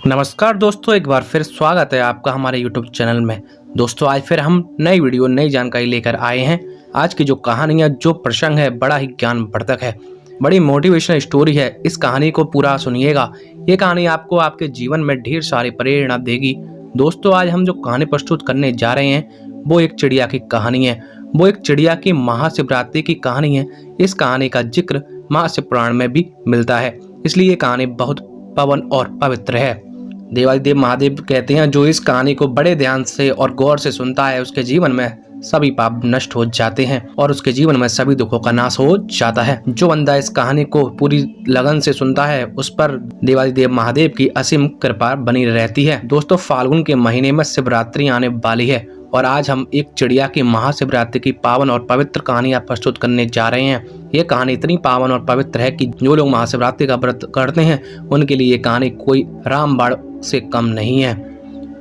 नमस्कार दोस्तों, एक बार फिर स्वागत है आपका हमारे YouTube चैनल में। दोस्तों आज फिर हम नई वीडियो नई जानकारी लेकर आए हैं। आज की जो कहानी है, जो प्रसंग है, बड़ा ही ज्ञानवर्धक है, बड़ी मोटिवेशनल स्टोरी है। इस कहानी को पूरा सुनिएगा। ये कहानी आपको आपके जीवन में ढेर सारी प्रेरणा देगी। दोस्तों आज हम जो कहानी प्रस्तुत करने जा रहे हैं वो एक चिड़िया की कहानी है। वो एक चिड़िया की महाशिवरात्रि की कहानी है। इस कहानी का जिक्र महाशिवपुराण में भी मिलता है, इसलिए ये कहानी बहुत पावन और पवित्र है। देवादिदेव महादेव कहते हैं, जो इस कहानी को बड़े ध्यान से और गौर से सुनता है उसके जीवन में सभी पाप नष्ट हो जाते हैं और उसके जीवन में सभी दुखों का नाश हो जाता है। जो बंदा इस कहानी को पूरी लगन से सुनता है उस पर देवादिदेव महादेव की असीम कृपा बनी रहती है। दोस्तों फाल्गुन के महीने में शिवरात्रि आने वाली है और आज हम एक चिड़िया की महाशिवरात्रि की पावन और पवित्र कहानी प्रस्तुत करने जा रहे हैं। ये कहानी इतनी पावन और पवित्र है कि जो लोग महाशिवरात्रि का व्रत करते हैं उनके लिए ये कहानी कोई रामबाण से कम नहीं है।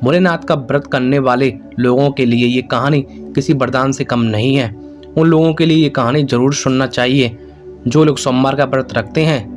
भोलेनाथ का व्रत करने वाले लोगों के लिए ये कहानी किसी वरदान से कम नहीं है। उन लोगों के लिए ये कहानी जरूर सुनना चाहिए। जो लोग सोमवार का व्रत रखते हैं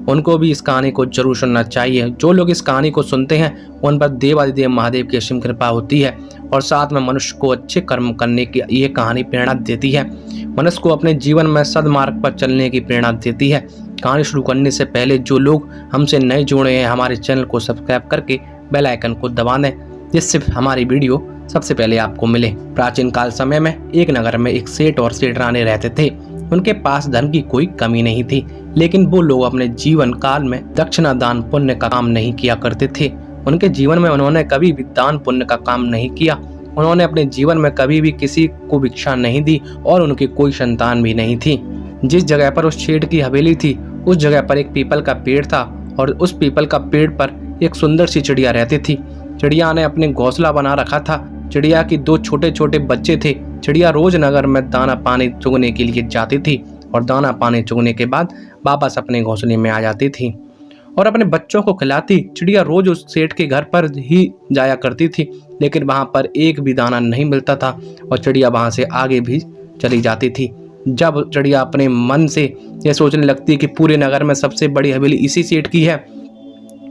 उनको भी इस कहानी को जरूर सुनना चाहिए। जो लोग इस कहानी को सुनते हैं उन पर देवादिदेव महादेव की असीम कृपा होती है और साथ में मनुष्य को अच्छे कर्म करने की ये कहानी प्रेरणा देती है। मनुष्य को अपने जीवन में सद्मार्ग पर चलने की प्रेरणा देती है। कहानी शुरू करने से पहले जो लोग हमसे नए जुड़े हैं हमारे चैनल को सब्सक्राइब करके बेल आइकन को दबा दें, जिससे हमारी वीडियो सबसे पहले आपको मिले। प्राचीन काल समय में एक नगर में एक सेठ और सेठरानी रहते थे। उनके पास धन की कोई कमी नहीं थी, लेकिन वो लोग अपने जीवन काल में दक्षिणा दान पुण्य का काम नहीं किया करते थे। उनके जीवन में उन्होंने कभी भी दान पुण्य का काम नहीं किया। उन्होंने अपने जीवन में कभी भी किसी को भिक्षा नहीं दी और उनकी कोई संतान भी नहीं थी। जिस जगह पर उस सेठ की हवेली थी उस जगह पर एक पीपल का पेड़ था और उस पीपल का पेड़ पर एक सुंदर सी चिड़िया रहती थी। चिड़िया ने अपने घोंसला बना रखा था। चिड़िया की दो छोटे छोटे बच्चे थे। चिड़िया रोज नगर में दाना पानी चुगने के लिए जाती थी और दाना पानी चुगने के बाद वापस अपने घोंसले में आ जाती थी और अपने बच्चों को खिलाती। चिड़िया रोज उस सेठ के घर पर ही जाया करती थी, लेकिन वहां पर एक भी दाना नहीं मिलता था और चिड़िया वहां से आगे भी चली जाती थी। जब चिड़िया अपने मन से यह सोचने लगती कि पूरे नगर में सबसे बड़ी हवेली इसी सेठ की है,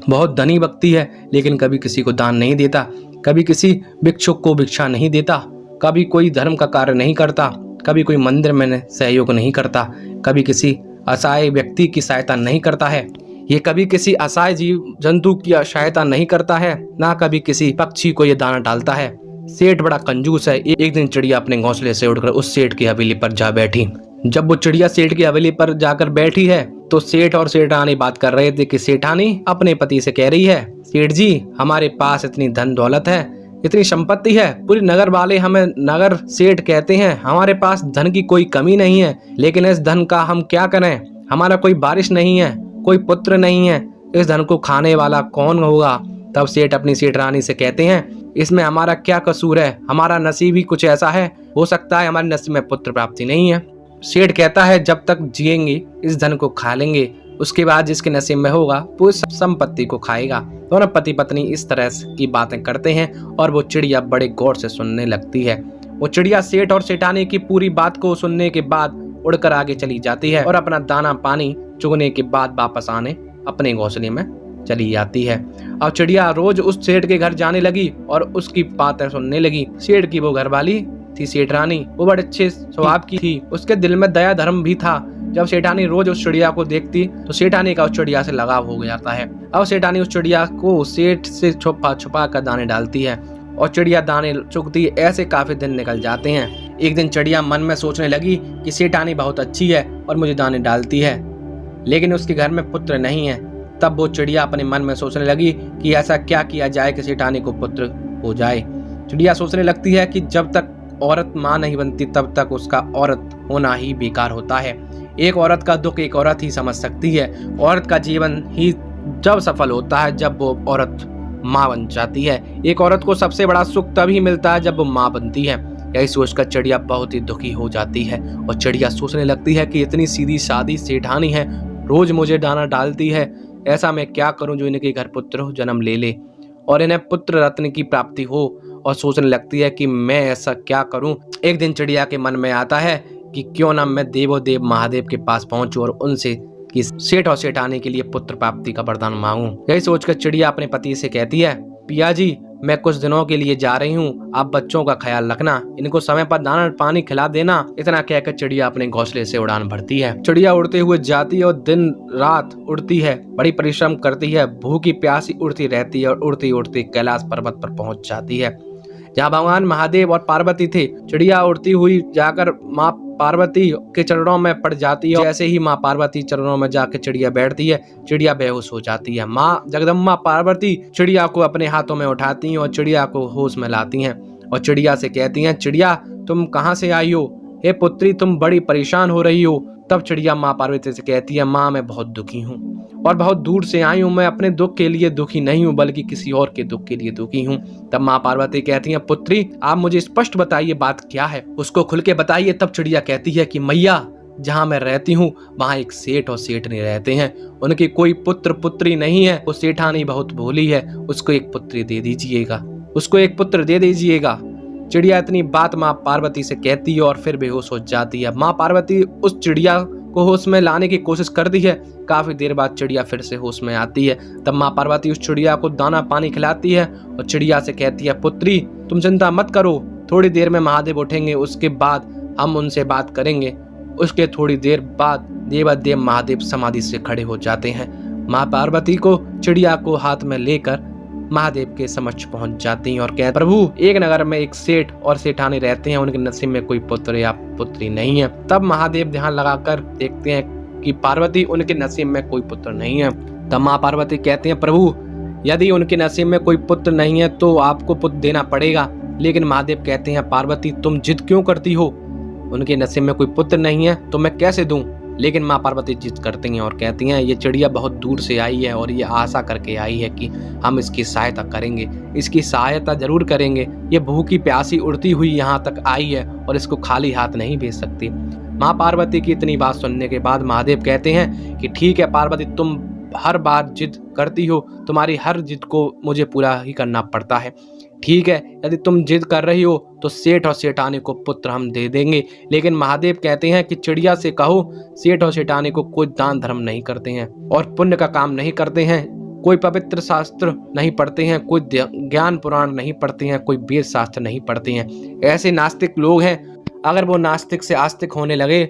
बहुत धनी व्यक्ति है, लेकिन कभी किसी को दान नहीं देता, कभी किसी भिक्षुक को भिक्षा नहीं देता, कभी कोई धर्म का कार्य नहीं करता, कभी कोई मंदिर में सहयोग नहीं करता, कभी किसी असहाय व्यक्ति की सहायता नहीं करता है, ये कभी किसी असहाय जीव जंतु की सहायता नहीं करता है, ना कभी किसी पक्षी को ये दाना डालता है। सेठ बड़ा कंजूस है। एक दिन चिड़िया अपने घोंसले से उड़कर उस सेठ की हवेली पर जा बैठी। जब वो चिड़िया सेठ की हवेली पर जाकर बैठी है तो सेठ और सेठानी बात कर रहे थे कि सेठानी अपने पति से कह रही है, सेठ जी हमारे पास इतनी धन दौलत है, इतनी संपत्ति है, पूरी नगर वाले हमें नगर सेठ कहते हैं, हमारे पास धन की कोई कमी नहीं है, लेकिन इस धन का हम क्या करें? हमारा कोई बारिश नहीं है, कोई पुत्र नहीं है, इस धन को खाने वाला कौन होगा? तब सेठ अपनी सेठरानी से कहते हैं, इसमें हमारा क्या कसूर है? हमारा नसीब ही कुछ ऐसा है, हो सकता है हमारे नसीब में पुत्र प्राप्ति नहीं है। सेठ कहता है, जब तक जिएंगे इस धन को खा लेंगे, उसके बाद जिसके नसीब में होगा वो इस संपत्ति को खाएगा। दोनों पति पत्नी इस तरह की बातें करते हैं और वो चिड़िया बड़े गौर से सुनने लगती है। वो चिड़िया सेठ और सेठानी की पूरी बात को सुनने के बाद उड़कर आगे चली जाती है और अपना दाना पानी चुगने के बाद वापस आने अपने घोंसले में चली जाती है। अब चिड़िया रोज उस सेठ के घर जाने लगी और उसकी बातें सुनने लगी। सेठ की वो घरवाली थी सेठरानी, वो बड़े अच्छे स्वभाव की थी, उसके दिल में दया धर्म भी था। जब सेठानी रोज उस चिड़िया को देखती तो सेठानी का उस चिड़िया से लगाव हो जाता है। अब सेठानी उस चिड़िया को सेठ से छुपा छुपा कर दाने डालती है और चिड़िया दाने चुगती। ऐसे काफी दिन निकल जाते हैं। एक दिन चिड़िया मन में सोचने लगी कि सेठानी बहुत अच्छी है और मुझे दाने डालती है, लेकिन उसके घर में पुत्र नहीं है। तब वो चिड़िया अपने मन में सोचने लगी कि ऐसा क्या किया जाए कि सेठानी को पुत्र हो जाए। चिड़िया सोचने लगती है कि जब तक औरत माँ नहीं बनती तब तक उसका औरत होना ही बेकार होता है। एक औरत का दुख एक औरत ही समझ सकती है। औरत का जीवन ही जब सफल होता है जब वो औरत माँ बन जाती है। एक औरत को सबसे बड़ा सुख तभी मिलता है जब वो माँ बनती है। यही सोचकर चिड़िया बहुत ही दुखी हो जाती है और चिड़िया सोचने लगती है कि इतनी सीधी सादी सेठानी है, रोज मुझे दाना डालती है, ऐसा मैं क्या करूं जो इनके घर पुत्र जन्म ले ले और इन्हें पुत्र रत्न की प्राप्ति हो। और सोचने लगती है कि मैं ऐसा क्या करूं। एक दिन चिड़िया के मन में आता है कि क्यों ना मैं देवोदेव महादेव के पास पहुंचूं और उनसे कि सेठ और सेठानी के लिए पुत्र प्राप्ति का वरदान मांगूं। यही सोचकर चिड़िया अपने पति से कहती है, पिया जी मैं कुछ दिनों के लिए जा रही हूँ, आप बच्चों का ख्याल रखना, इनको समय पर दाना पानी खिला देना। इतना कहकर चिड़िया अपने घोंसले से उड़ान भरती है। चिड़िया उड़ते हुए जाती है और दिन रात उड़ती है, बड़ी परिश्रम करती है, भूखी प्यासी उड़ती रहती है और उड़ती उड़ती कैलाश पर्वत पर पहुंच जाती है, जहाँ भगवान महादेव और पार्वती थे। चिड़िया उड़ती हुई जाकर माँ पार्वती के चरणों में पड़ जाती है। जैसे ही माँ पार्वती चरणों में जाकर चिड़िया बैठती है, चिड़िया बेहोश हो जाती है। माँ जगदम्बा पार्वती चिड़िया को अपने हाथों में उठाती हैं और चिड़िया को होश में लाती हैं और चिड़िया से कहती हैं, चिड़िया तुम कहाँ से आई हो? हे पुत्री तुम बड़ी परेशान हो रही हो। तब चिड़िया माँ पार्वती से कहती है, माँ मैं बहुत दुखी हूँ और बहुत दूर से आई हूँ। मैं अपने दुख के लिए दुखी नहीं हूँ बल्कि किसी और के दुख के लिए दुखी हूँ। तब माँ पार्वती कहती है, पुत्री आप मुझे स्पष्ट बताइए बात क्या है, उसको खुल के बताइए। तब चिड़िया कहती है कि मैया जहाँ मैं रहती हूँ वहाँ एक सेठ और सेठनी रहते हैं, उनकी कोई पुत्र पुत्री नहीं है। वो सेठानी बहुत भोली है, उसको एक पुत्री दे दीजिएगा, उसको एक पुत्र दे दीजिएगा। चिड़िया इतनी बात माँ पार्वती से कहती है और फिर बेहोश हो जाती है। माँ पार्वती उस चिड़िया को होश में लाने की कोशिश करती है। काफी देर बाद चिड़िया फिर से होश में आती है। तब माँ पार्वती उस चिड़िया को दाना पानी खिलाती है और चिड़िया से कहती है, पुत्री तुम चिंता मत करो, थोड़ी देर में महादेव उठेंगे, उसके बाद हम उनसे बात करेंगे। उसके थोड़ी देर बाद देवादेव महादेव समाधि से खड़े हो जाते हैं। माँ पार्वती को चिड़िया को हाथ में लेकर महादेव के समक्ष पहुंच जाती हैं और कहती, प्रभु एक नगर में एक सेठ और सेठानी रहते हैं, उनके नसीब में कोई पुत्र या पुत्री नहीं है। तब महादेव ध्यान लगाकर देखते हैं कि पार्वती उनके नसीब में कोई पुत्र नहीं है। तब माँ पार्वती कहते हैं, प्रभु यदि उनके नसीब में कोई पुत्र नहीं है तो आपको पुत्र देना पड़ेगा। लेकिन महादेव कहते हैं, पार्वती तुम जिद क्यों करती हो? उनके नसीब में कोई पुत्र नहीं है तो मैं कैसे दूं? लेकिन माँ पार्वती जिद करती हैं और कहती हैं, ये चिड़िया बहुत दूर से आई है और ये आशा करके आई है कि हम इसकी सहायता करेंगे, इसकी सहायता जरूर करेंगे। ये भूखी प्यासी उड़ती हुई यहाँ तक आई है और इसको खाली हाथ नहीं भेज सकती। माँ पार्वती की इतनी बात सुनने के बाद महादेव कहते हैं कि ठीक है पार्वती, तुम हर बार जिद करती हो, तुम्हारी हर जिद को मुझे पूरा ही करना पड़ता है। ठीक है, यदि तुम जिद कर रही हो तो सेठ और सेठानी को पुत्र हम दे देंगे। लेकिन महादेव कहते हैं कि चिड़िया से कहो, सेठ और सेठानी को कोई दान धर्म नहीं करते हैं और पुण्य का काम नहीं करते हैं, कोई पवित्र शास्त्र नहीं पढ़ते हैं, कोई ज्ञान पुराण नहीं पढ़ते हैं, कोई वेद शास्त्र नहीं पढ़ते हैं। ऐसे नास्तिक लोग हैं, अगर वो नास्तिक से आस्तिक होने लगे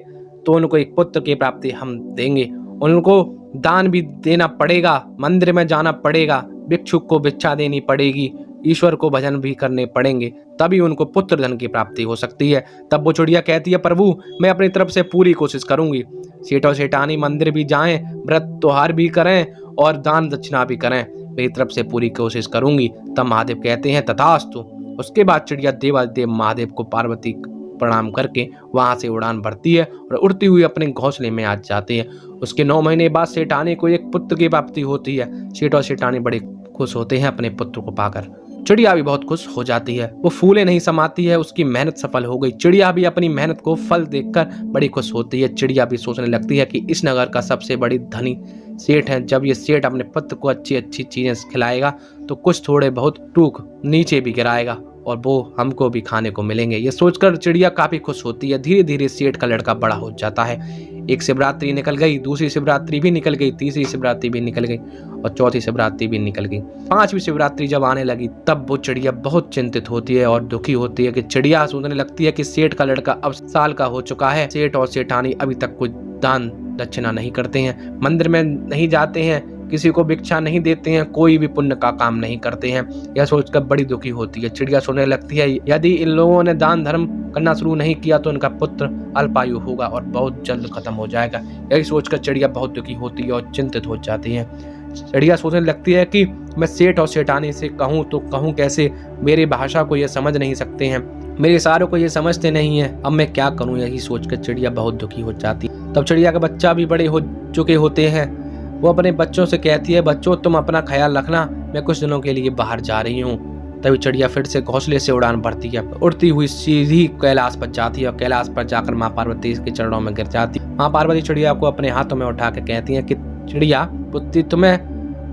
तो उनको एक पुत्र की प्राप्ति हम देंगे। उनको दान भी देना पड़ेगा, मंदिर में जाना पड़ेगा, भिक्षुक को भिक्षा देनी पड़ेगी, ईश्वर को भजन भी करने पड़ेंगे, तभी उनको पुत्र धन की प्राप्ति हो सकती है। तब वो चिड़िया कहती है, प्रभु मैं अपनी तरफ से पूरी कोशिश करूंगी। सेठ और सेठानी मंदिर भी जाएं, व्रत त्योहार भी करें और दान दक्षिणा भी करें, मेरी तरफ से पूरी कोशिश करूंगी। तब महादेव कहते हैं, तथास्तु। उसके बाद चिड़िया देवादेव महादेव को पार्वती प्रणाम करके वहां से उड़ान भरती है और उड़ती हुई अपने घोंसले में आ जाती है। उसके 9 महीने बाद सेठानी को एक पुत्र की प्राप्ति होती है। सेठ और सेठानी बड़े खुश होते हैं अपने पुत्र को पाकर। चिड़िया भी बहुत खुश हो जाती है, वो फूले नहीं समाती है, उसकी मेहनत सफल हो गई। चिड़िया भी अपनी मेहनत को फल देखकर बड़ी खुश होती है। चिड़िया भी सोचने लगती है कि इस नगर का सबसे बड़ी धनी सेठ है, जब ये सेठ अपने पुत्र को अच्छी अच्छी चीजें खिलाएगा तो कुछ थोड़े बहुत टूक नीचे भी गिराएगा और वो हमको भी खाने को मिलेंगे। ये सोचकर चिड़िया काफी खुश होती है। धीरे धीरे सेठ का लड़का बड़ा हो जाता है। एक शिवरात्रि निकल गई, दूसरी शिवरात्रि भी निकल गई, तीसरी शिवरात्रि भी निकल गई और चौथी शिवरात्रि भी निकल गई। 5वीं शिवरात्रि जब आने लगी तब वो चिड़िया बहुत चिंतित होती है और दुखी होती है कि चिड़िया सोचने लगती है कि सेठ का लड़का अब साल का हो चुका है, सेठ और सेठानी अभी तक कोई दान दक्षिणा नहीं करते हैं, मंदिर में नहीं जाते हैं, किसी को भिक्षा नहीं देते हैं, कोई भी पुण्य का काम नहीं करते हैं। यह सोचकर बड़ी दुखी होती है। चिड़िया सोचने लगती है, यदि इन लोगों ने दान धर्म करना शुरू नहीं किया तो इनका पुत्र अल्पायु होगा और बहुत जल्द खत्म हो जाएगा। यही सोचकर चिड़िया बहुत दुखी होती है और चिंतित हो जाती है। चिड़िया सोचने लगती है कि मैं सेठ और सेठानी से कहूँ तो कहूँ कैसे, मेरी भाषा को ये समझ नहीं सकते हैं, मेरे इशारों को ये समझते नहीं है, अब मैं क्या करूँ। यही सोचकर चिड़िया बहुत दुखी हो जाती है। तब चिड़िया के बच्चा भी बड़े हो चुके होते हैं। वो अपने बच्चों से कहती है, बच्चों तुम अपना ख्याल रखना, मैं कुछ दिनों के लिए बाहर जा रही हूँ। तभी चिड़िया फिर से घोंसले से उड़ान भरती है, उड़ती हुई सीधी कैलाश पर जाती है और कैलाश पर जाकर माँ पार्वती के चरणों में गिर जाती है। माँ पार्वती चिड़िया को अपने हाथों में उठा के कहती है कि चिड़िया पुत्री तुम्हें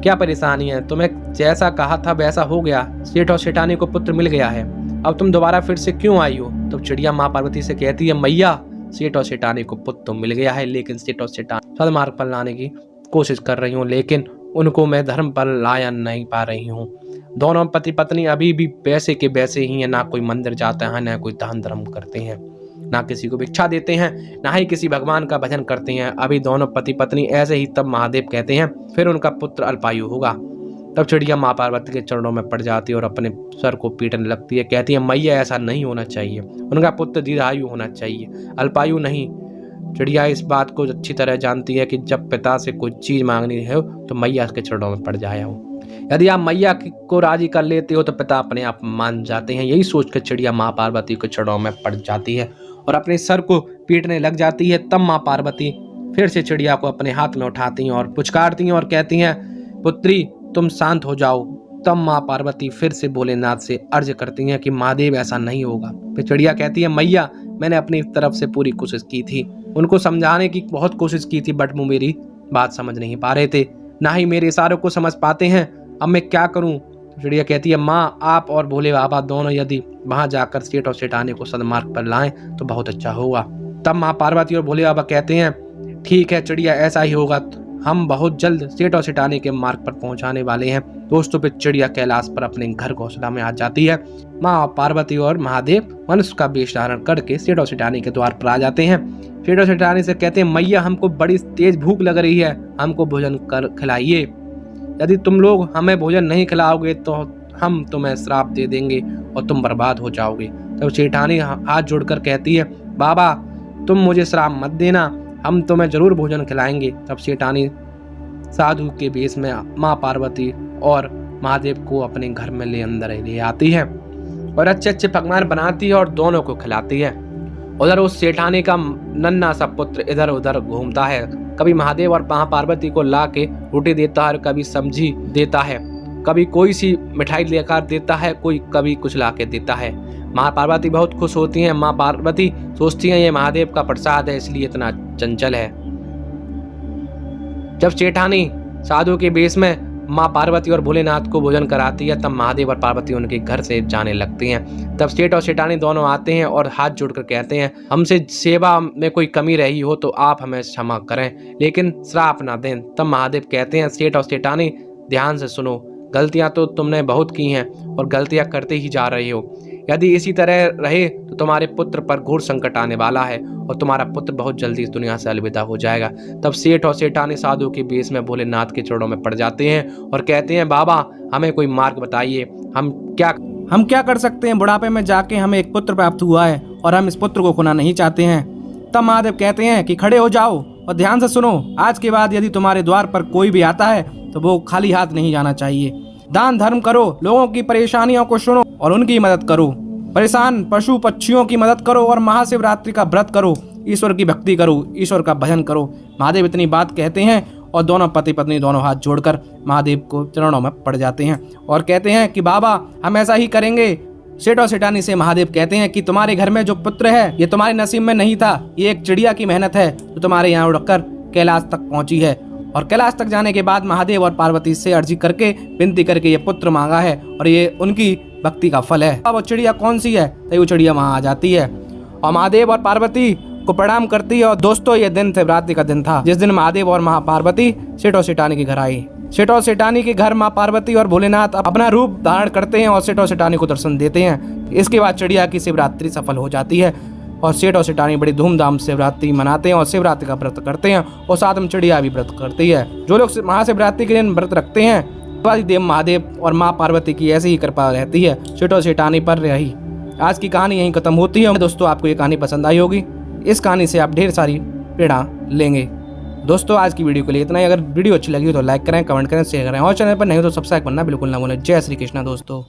क्या परेशानी है, तुम्हें जैसा कहा था वैसा हो गया, सेठ और सेठानी को पुत्र मिल गया है, अब तुम दोबारा फिर से क्यों आई हो। तब चिड़िया माँ पार्वती से कहती है, मैया सेठ और सेठानी को पुत्र तो मिल गया है, लेकिन सेठ और सेठानी सदमार्ग पर लाने की कोशिश कर रही हूँ, लेकिन उनको मैं धर्म पर लाया नहीं पा रही हूँ। दोनों पति पत्नी अभी भी वैसे के वैसे ही हैं, ना कोई मंदिर जाते हैं, ना कोई दान धर्म करते हैं, ना किसी को भिक्षा देते हैं, ना ही किसी भगवान का भजन करते हैं। अभी दोनों पति पत्नी ऐसे ही। तब महादेव कहते हैं फिर उनका पुत्र अल्पायु होगा। तब चिड़िया माँ पार्वती के चरणों में पड़ जाती है और अपने सर को पीटने लगती है। कहती है मैया ऐसा नहीं होना चाहिए, उनका पुत्र दीर्घायु होना चाहिए, अल्पायु नहीं। चिड़िया इस बात को अच्छी तरह जानती है कि जब पिता से कोई चीज मांगनी है तो मैया के चरणों में पड़ जाया हो। यदि आप मैया को राजी कर लेते हो तो पिता अपने आप मान जाते हैं। यही सोचकर चिड़िया माँ पार्वती के चरणों में पड़ जाती है और अपने सर को पीटने लग जाती है। तब माँ पार्वती फिर से चिड़िया को अपने हाथ में उठाती हैं और पुचकारती हैं और कहती हैं पुत्री तुम शांत हो जाओ। तब माँ पार्वती फिर से भोलेनाथ से अर्ज करती हैं कि महादेव ऐसा नहीं होगा। फिर चिड़िया कहती है मैया मैंने अपनी तरफ से पूरी कोशिश की थी, उनको समझाने की बहुत कोशिश की थी, बट वो मेरी बात समझ नहीं पा रहे थे, ना ही मेरे इशारों को समझ पाते हैं। अब मैं क्या करूं? चिड़िया कहती है माँ आप और भोले बाबा दोनों यदि वहां जाकर सेठ और सेठानी को सदमार्ग पर लाएं तो बहुत अच्छा होगा। तब माँ पार्वती और भोले बाबा कहते हैं ठीक है चिड़िया ऐसा ही होगा, हम बहुत जल्द सेठ और सेठानी के मार्ग पर पहुंचाने वाले हैं। दोस्तों फिर चिड़िया कैलाश पर अपने घर घोंसला में आ जाती है। माँ पार्वती और महादेव मनुष्य का वेश धारण करके सेठ और सेठानी के द्वार पर आ जाते हैं। सेठ और सेठानी से कहते हैं मैया हमको बड़ी तेज भूख लग रही है, हमको भोजन कर खिलाइए। यदि तुम लोग हमें भोजन नहीं खिलाओगे तो हम तुम्हें श्राप दे देंगे और तुम बर्बाद हो जाओगे। तब सेठानी हाथ जोड़कर कहती है बाबा तुम मुझे श्राप मत देना, हम तुम्हें जरूर भोजन खिलाएंगे। तब सेठानी साधु के वेश में माँ पार्वती और महादेव को अपने घर में ले आती है और अच्छे अच्छे पकवान बनाती है और दोनों को खिलाती है। उधर उस सेठानी का नन्हा सा पुत्र इधर उधर घूमता है, कभी महादेव और माँ पार्वती को ला के रोटी देता है, कभी सब्जी देता है, कभी कोई सी मिठाई लेकर देता है, कोई कभी कुछ ला के देता है। माँ पार्वती बहुत खुश होती हैं। माँ पार्वती सोचती हैं ये महादेव का प्रसाद है इसलिए इतना चंचल है। जब सेठानी साधु के वेश में माँ पार्वती और भोलेनाथ को भोजन कराती है तब महादेव और पार्वती उनके घर से जाने लगती हैं। तब सेठ और सेठानी दोनों आते हैं और हाथ जोड़कर कहते हैं हमसे सेवा में कोई कमी रही हो तो आप हमें क्षमा करें, लेकिन श्राप ना दें। तब महादेव कहते हैं सेठ और सेठानी ध्यान से सुनो, गलतियां तो तुमने बहुत की हैं और गलतियां करते ही जा रहे हो। यदि इसी तरह रहे तो तुम्हारे पुत्र पर घोर संकट आने वाला है और तुम्हारा पुत्र बहुत जल्दी इस दुनिया से अलविदा हो जाएगा। तब सेठ और सेठानी साधु के वेश में भोलेनाथ के चरणों में पड़ जाते हैं और कहते हैं बाबा हमें कोई मार्ग बताइए, हम क्या कर सकते हैं? बुढ़ापे में जाके हमें एक पुत्र प्राप्त हुआ है और हम इस पुत्र को खोना नहीं चाहते हैं। तब महादेव कहते हैं कि खड़े हो जाओ और ध्यान से सुनो, आज के बाद यदि तुम्हारे द्वार पर कोई भी आता है तो वो खाली हाथ नहीं जाना चाहिए। दान धर्म करो, लोगों की परेशानियों को सुनो और उनकी मदद करो, परेशान पशु पक्षियों की मदद करो और महाशिवरात्रि का व्रत करो, ईश्वर की भक्ति करो, ईश्वर का भजन करो। महादेव इतनी बात कहते हैं और दोनों पति पत्नी दोनों हाथ जोड़कर महादेव को चरणों में पड़ जाते हैं और कहते हैं कि बाबा हम ऐसा ही करेंगे। सेठ और सेठानी से महादेव कहते हैं कि तुम्हारे घर में जो पुत्र है ये तुम्हारे नसीब में नहीं था, ये एक चिड़िया की मेहनत है जो तुम्हारे यहाँ उड़कर कैलाश तक पहुंची है। और कैलाश तक जाने के बाद महादेव और पार्वती से अर्जी करके विनती करके ये पुत्र मांगा है और ये उनकी भक्ति का फल है। अब वो चिड़िया कौन सी है? तो वो चिड़िया वहां आ जाती है और महादेव और पार्वती को प्रणाम करती है। और दोस्तों ये दिन शिवरात्रि का दिन था जिस दिन महादेव और माँ पार्वती सेठ और सेठानी के घर आई। सेठ और सेठानी के घर माँ पार्वती और भोलेनाथ अपना रूप धारण करते हैं और सेठ और सेठानी को दर्शन देते हैं। इसके बाद चिड़िया की शिवरात्रि सफल हो जाती है और सेठ और सेठानी बड़ी धूमधाम से शिवरात्रि मनाते हैं और शिवरात्रि का व्रत करते हैं और साथ में चिड़िया भी व्रत करती है। जो लोग महाशिवरात्रि के दिन व्रत रखते हैं देव महादेव और माँ पार्वती की ऐसी ही कृपा रहती है सेठ और सेठानी पर रही। आज की कहानी यहीं खत्म होती है। दोस्तों आपको ये कहानी पसंद आई होगी, इस कहानी से आप ढेर सारी प्रेरणा लेंगे। दोस्तों आज की वीडियो के लिए इतना ही। अगर वीडियो अच्छी लगी हो तो लाइक करें, कमेंट करें, शेयर करें और चैनल पर नहीं हो तो सब्सक्राइब करना बिल्कुल ना भूलें। जय श्री कृष्णा दोस्तों।